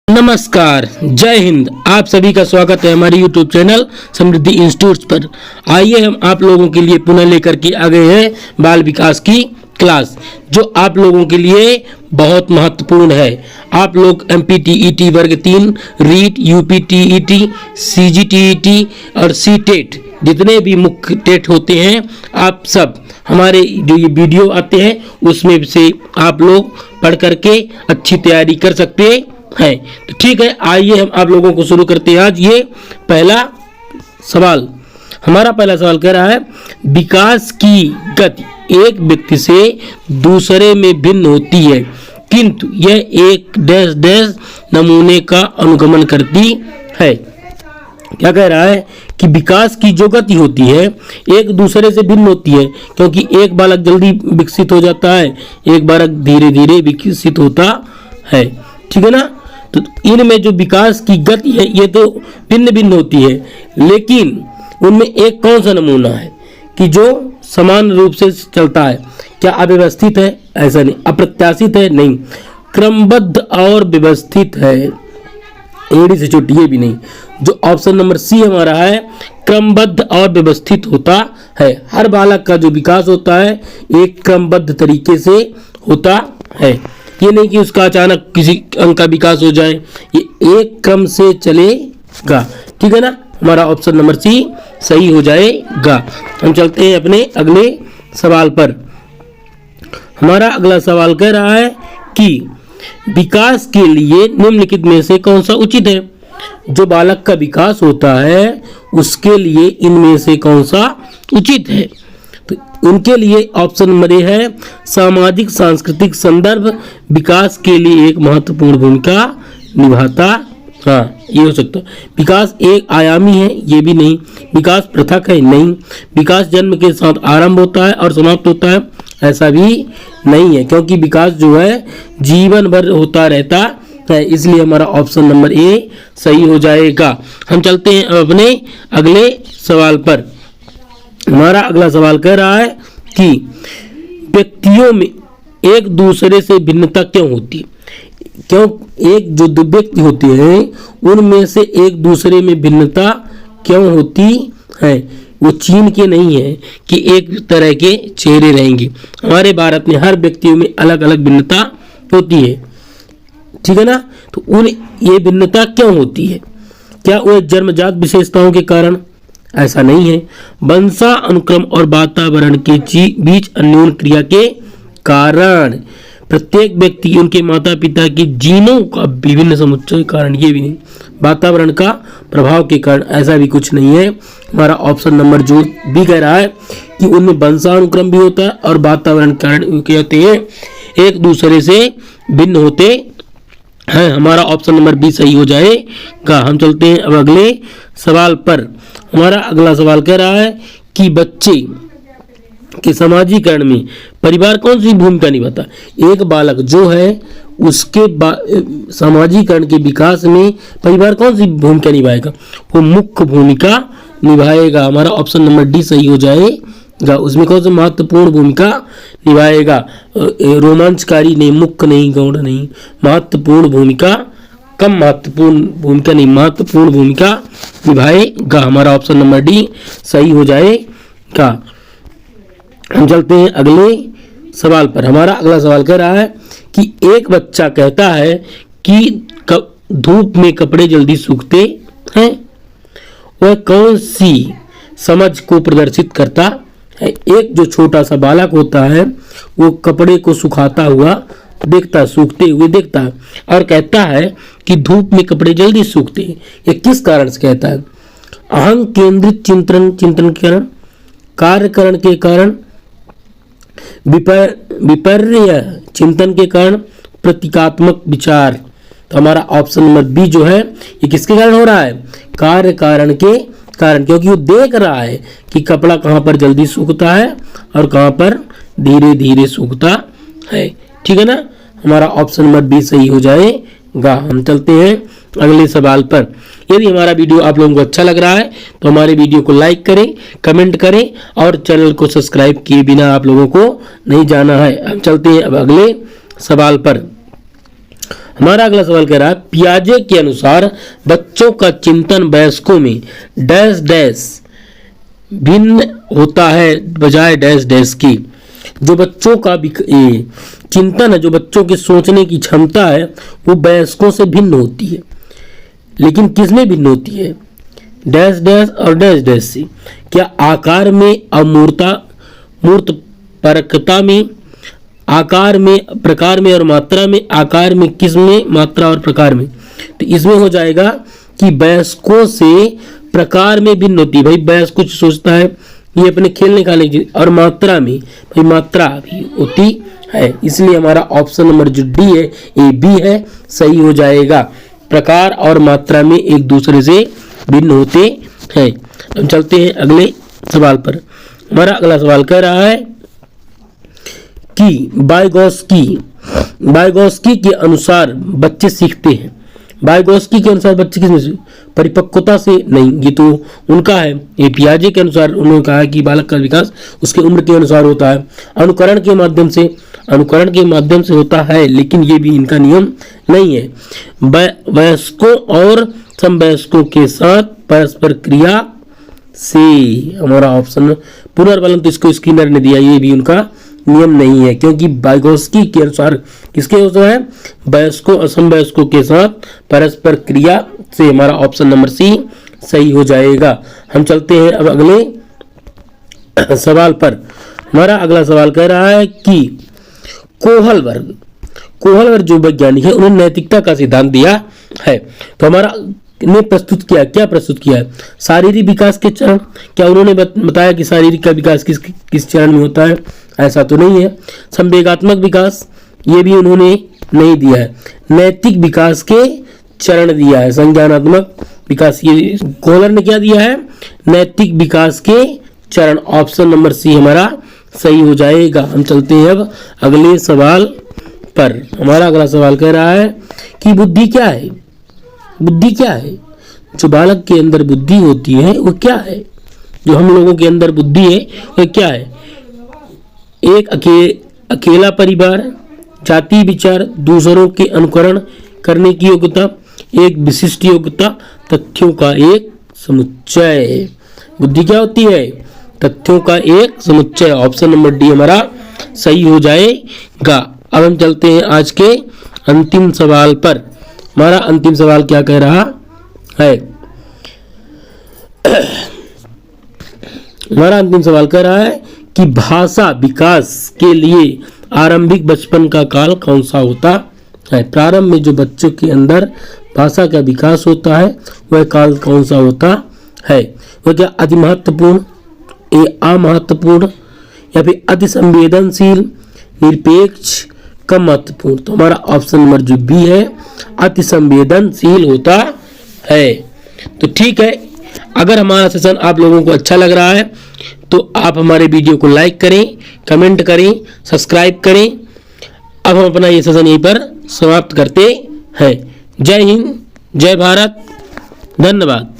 नमस्कार, जय हिंद। आप सभी का स्वागत है हमारे YouTube चैनल समृद्धि इंस्टीट्यूट पर। आइए हम आप लोगों के लिए पुनः लेकर के आ गए हैं बाल विकास की क्लास, जो आप लोगों के लिए बहुत महत्वपूर्ण है। आप लोग MPTET वर्ग 3, रीट, UPTET, CGTET और CTET जितने भी मुख्य टेट होते हैं, आप सब हमारे जो ये वीडियो आते हैं उसमें से आप लोग पढ़ करके अच्छी तैयारी कर सकते हैं। तो ठीक है, आइए हम आप लोगों को शुरू करते हैं। आज ये पहला सवाल, हमारा पहला सवाल कह रहा है, विकास की गति एक व्यक्ति से दूसरे में भिन्न होती है, किंतु यह एक डैश डैश नमूने का अनुगमन करती है। क्या कह रहा है कि विकास की जो गति होती है एक दूसरे से भिन्न होती है, क्योंकि एक बालक जल्दी विकसित हो जाता है, एक बालक धीरे धीरे विकसित होता है। ठीक है ना। तो इनमें जो विकास की गति है ये तो भिन्न भिन्न होती है, लेकिन उनमें एक कौन सा नमूना है कि जो समान रूप से चलता है। क्या अव्यवस्थित है? ऐसा नहीं। अप्रत्याशित है? नहीं। क्रमबद्ध और व्यवस्थित है, एड़ी से छोटी ये भी नहीं। जो ऑप्शन नंबर सी हमारा है, क्रमबद्ध और व्यवस्थित होता है। हर बालक का जो विकास होता है एक क्रमबद्ध तरीके से होता है। ये नहीं कि उसका अचानक किसी अंग का विकास हो जाए, ये एक क्रम से चलेगा। ठीक है ना। हमारा ऑप्शन नंबर सी सही हो जाएगा। हम चलते हैं अपने अगले सवाल पर। हमारा अगला सवाल कह रहा है कि विकास के लिए निम्नलिखित में से कौन सा उचित है। जो बालक का विकास होता है उसके लिए इनमें से कौन सा उचित है। तो उनके लिए ऑप्शन नंबर ए है, सामाजिक सांस्कृतिक संदर्भ विकास के लिए एक महत्वपूर्ण भूमिका निभाता। हाँ, ये हो सकता है। विकास एक आयामी है, ये भी नहीं। विकास पृथक है, नहीं। विकास जन्म के साथ आरंभ होता है और समाप्त होता है, ऐसा भी नहीं है, क्योंकि विकास जो है जीवन भर होता रहता है। इसलिए हमारा ऑप्शन नंबर ए सही हो जाएगा। हम चलते हैं अपने अगले सवाल पर। हमारा अगला सवाल कह रहा है कि व्यक्तियों में एक दूसरे से भिन्नता क्यों होती है। क्यों एक जो दो व्यक्ति होते हैं उनमें से एक दूसरे में भिन्नता क्यों होती है। वो चीन के नहीं है कि एक तरह के चेहरे रहेंगे। हमारे भारत में हर व्यक्तियों में अलग अलग भिन्नता होती है। ठीक है ना। तो उन ये भिन्नता क्यों होती है। क्या वो जन्मजात विशेषताओं के कारण? ऐसा नहीं है। वंशानुक्रम और वातावरण के बीच अन्योन्य क्रिया के कारण। प्रत्येक व्यक्ति उनके माता पिता के जीनों का विभिन्न समुच्चय कारण, ये भी नहीं। वातावरण का प्रभाव के कारण, ऐसा भी कुछ नहीं है। हमारा ऑप्शन नंबर जो भी कह रहा है कि उनमें वंशानुक्रम भी होता है और वातावरण के कारण क्या होते हैं, एक दूसरे से भिन्न होते हैं। हमारा ऑप्शन नंबर बी सही हो जाएगा। हम चलते हैं अब अगले सवाल पर। हमारा अगला सवाल कह रहा है कि बच्चे के समाजीकरण में परिवार कौन सी भूमिका निभाता है। एक बालक जो है उसके समाजीकरण के विकास में परिवार कौन सी भूमिका निभाएगा। वो मुख्य भूमिका निभाएगा। हमारा ऑप्शन नंबर डी सही हो जाएगा। उसमें कौन सी महत्वपूर्ण भूमिका निभाएगा। रोमांचकारी नहीं, मुख्य नहीं, गौण नहीं, महत्वपूर्ण भूमिका, कम महत्वपूर्ण भूमिका नहीं, महत्वपूर्ण भूमिका निभाएगा। हमारा ऑप्शन नंबर डी सही हो जाएगा। हम चलते हैं अगले सवाल पर। हमारा अगला सवाल कह रहा है कि एक बच्चा कहता है कि धूप में कपड़े जल्दी सूखते हैं। वह कौन सी समझ को प्रदर्शित करता है। एक जो छोटा सा बालक होता है वो कपड़े को सुखाता हुआ देखता, सूखते हुए देखता है और कहता है कि धूप में कपड़े जल्दी सूखते हैं। ये किस कारण से कहता है। अहं केंद्रित चिंतन के कारण, कार्यकरण के कारण, विपर्य चिंतन के कारण, प्रतीकात्मक विचार। तो हमारा ऑप्शन नंबर बी जो है ये किसके कारण हो रहा है, कार्य कारण के कारण, क्योंकि वो देख रहा है कि कपड़ा कहाँ पर जल्दी सूखता है और कहाँ पर धीरे धीरे सूखता है। ठीक है ना। हमारा ऑप्शन नंबर बी सही हो जाएगा। हम चलते हैं अगले सवाल पर। यदि हमारा वीडियो आप लोगों को अच्छा लग रहा है तो हमारे वीडियो को लाइक करें, कमेंट करें और चैनल को सब्सक्राइब किए बिना आप लोगों को नहीं जाना है। हम चलते हैं अब अगले सवाल पर। हमारा अगला सवाल कह रहा है पियाजे के अनुसार बच्चों का चिंतन वयस्कों में डैश डैश भिन्न होता है बजाय डैश डैश की। जो बच्चों का चिंतन है, जो बच्चों की सोचने की क्षमता है, वो वयस्कों से भिन्न होती है। लेकिन किसमें भिन्न होती है? डैश डैश और डैश डैश से। क्या आकार में अमूर्तता, मूर्त परकता में, आकार में, प्रकार में और मात्रा में। आकार में किस में? मात्रा और प्रकार में। तो इसमें हो जाएगा कि वयस्कों से प्रकार में भिन्न होती है। भाई वयस्क कुछ सोचता है, ये अपने खेलने खाने की, और मात्रा में भाई मात्रा भी होती है। इसलिए हमारा ऑप्शन नंबर जो डी है, ए बी है, सही हो जाएगा। प्रकार और मात्रा में एक दूसरे से भिन्न होते हैं। हम चलते हैं अगले सवाल पर। हमारा अगला सवाल कह रहा है कि वाइगोस्की के अनुसार बच्चे सीखते हैं। वाइगोस्की के अनुसार बच्चे किसमें से? परिपक्वता से नहीं, ये तो उनका है। ये पियाजे के अनुसार उन्होंने कहा है कि बालक का विकास उसके उम्र के अनुसार होता है। अनुकरण के माध्यम से होता है, लेकिन ये भी इनका नियम नहीं है। वयस्कों और समवयस्कों के साथ परस्पर क्रिया से, हमारा ऑप्शन पुनर्बलन, तो इसको स्किनर ने दिया, ये भी उनका नियम नहीं है। क्योंकि वाइगोस्की के अनुसार किसके अनुसार है? वयस्कों और समवयस्कों के साथ परस्पर क्रिया से। हमारा ऑप्शन नंबर सी सही हो जाएगा। हम चलते हैं अब अगले सवाल पर। हमारा अगला सवाल कह रहा है कि कोहलवर्ग जो वैज्ञानिक है, उन्होंने नैतिकता का सिद्धांत दिया है। तो हमारा ने प्रस्तुत किया, क्या प्रस्तुत किया है? शारीरिक विकास के चरण। क्या उन्होंने बताया कि शारीरिक का विकास किस चरण में होता है? ऐसा तो नहीं है। संवेगात्मक विकास, ये भी उन्होंने नहीं दिया है। नैतिक विकास के चरण दिया है। संज्ञानात्मक विकास, ये कोहलर ने क्या दिया है? नैतिक विकास के चरण। ऑप्शन नंबर सी हमारा सही हो जाएगा। हम चलते हैं अब अगले सवाल पर। हमारा अगला सवाल कह रहा है कि बुद्धि क्या है? बुद्धि क्या है? जो बालक के अंदर बुद्धि होती है वो क्या है? जो हम लोगों के अंदर बुद्धि है वो क्या है? एक अकेला परिवार, जाति विचार, दूसरों के अनुकरण करने की योग्यता, एक विशिष्ट योग्यता, तथ्यों का एक समुच्चय। बुद्धि क्या होती है? तथ्यों का एक समुच्चय। ऑप्शन नंबर डी हमारा सही हो जाएगा। अब हम चलते हैं आज के अंतिम सवाल पर। हमारा अंतिम सवाल क्या कह रहा है? हमारा अंतिम सवाल कह रहा है कि भाषा विकास के लिए आरंभिक बचपन का काल कौन सा होता है? प्रारंभ में जो बच्चों के अंदर भाषा का विकास होता है वह काल कौन सा होता है? वह क्या अति महत्वपूर्ण, अमहत्वपूर्ण, या फिर अति संवेदनशील, निरपेक्ष, कम महत्वपूर्ण? तो हमारा ऑप्शन नंबर जो बी है, अति संवेदनशील होता है। तो ठीक है, अगर हमारा सेशन आप लोगों को अच्छा लग रहा है तो आप हमारे वीडियो को लाइक करें, कमेंट करें, सब्सक्राइब करें। अब हम अपना ये सेशन यहीं पर समाप्त करते हैं। जय हिंद, जय भारत, धन्यवाद।